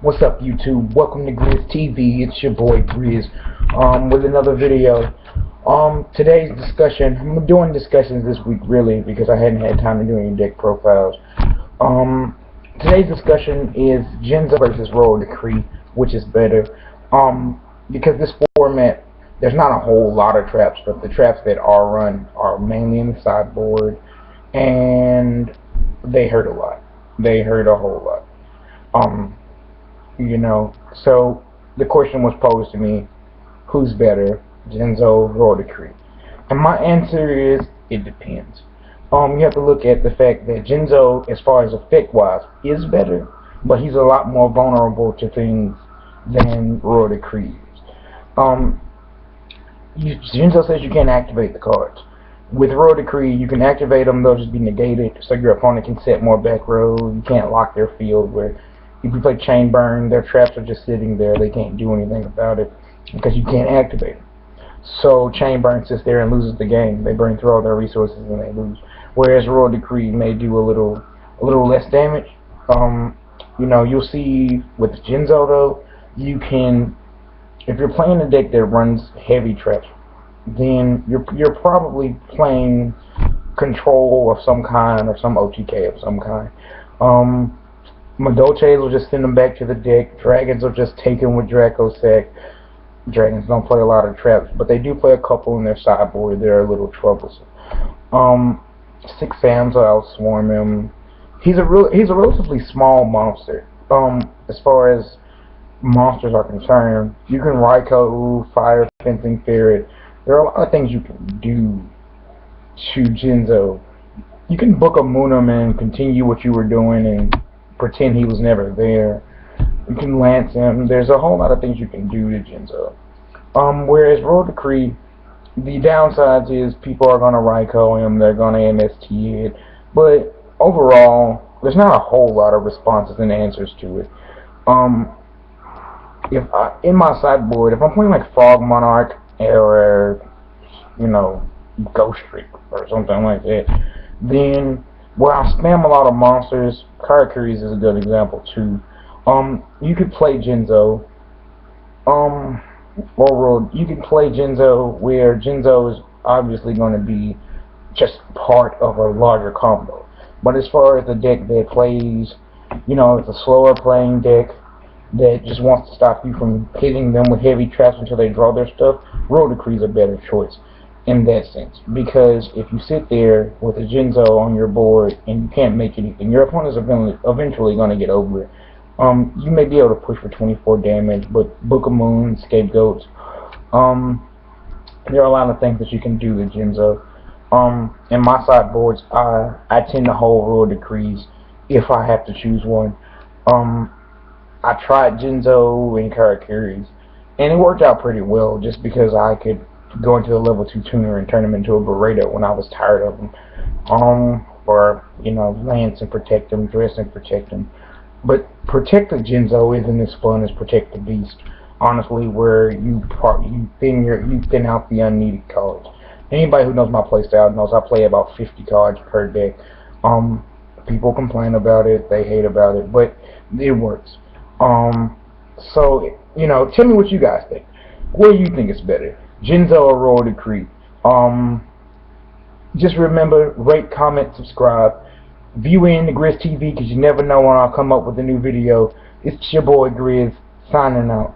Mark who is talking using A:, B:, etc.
A: What's up, YouTube? Welcome to Grizz TV. It's your boy Grizz with another video. Today's discussion, I'm doing discussions this week really because I hadn't had time to do any deck profiles. Today's discussion is Jinzo versus Royal Decree, which is better. Because this format, there's not a whole lot of traps, but the traps that are run are mainly in the sideboard, and they hurt a lot. They hurt a whole lot. So the question was posed to me, who's better, Jinzo or Royal Decree? And my answer is, it depends. You have to look at the fact that Jinzo, as far as effect-wise, is better, but he's a lot more vulnerable to things than Royal Decree is. Jinzo says you can't activate the cards. With Royal Decree, you can activate them, they'll just be negated, so your opponent can set more back row. You can't lock their field, where if you play Chain Burn, their traps are just sitting there. They can't do anything about it because you can't activate them. So Chain Burn sits there and loses the game. They burn through all their resources and they lose. Whereas Royal Decree may do a little less damage. You'll see with Jinzo though, you can, if you're playing a deck that runs heavy traps, then you're probably playing control of some kind or some OTK of some kind. Madolches will just send them back to the deck. Dragons will just take them with Dracossack. Dragons don't play a lot of traps, but they do play a couple in their sideboard. They're a little troublesome. Six Sams will outswarm him. He's a relatively small monster. As far as monsters are concerned, you can Raikou, Fire, Fencing Ferret. There are a lot of things you can do to Jinzo. You can book a Moonum and continue what you were doing and pretend he was never there. You can lance him. There's a whole lot of things you can do to Jinzo. Whereas Royal Decree, the downsides is people are gonna Raikou him, they're gonna MST it, but overall, there's not a whole lot of responses and answers to it. In my sideboard, if I'm playing like Frog Monarch or Ghost Streak or something like that, then where I spam a lot of monsters, Karakuris is a good example too. You could play Jinzo, you can play Jinzo where Jinzo is obviously going to be just part of a larger combo. But as far as the deck that plays, it's a slower playing deck that just wants to stop you from hitting them with heavy traps until they draw their stuff, Royal Decree is a better choice in that sense. Because if you sit there with a Jinzo on your board and you can't make anything, your opponent's eventually going to get over it. You may be able to push for 24 damage, but Book of Moon, Scapegoats, there are a lot of things that you can do with Jinzo. In my sideboards, I tend to hold Royal Decrees if I have to choose one. I tried Jinzo and Karakuris, and it worked out pretty well just because I could go into a level 2 tuner and turn him into a Beretta when I was tired of him. Or lance and protect him, dress and protect him. But Protect the Jinzo isn't as fun as Protect the Beast, honestly, where you thin out the unneeded cards. Anybody who knows my playstyle knows I play about 50 cards per deck. People complain about it, they hate about it, but it works. So tell me what you guys think. What do you think is better, Jinzo or Royal Decree? Just remember, rate, comment, subscribe. View in the Grizz TV because you never know when I'll come up with a new video. It's your boy Grizz, signing out.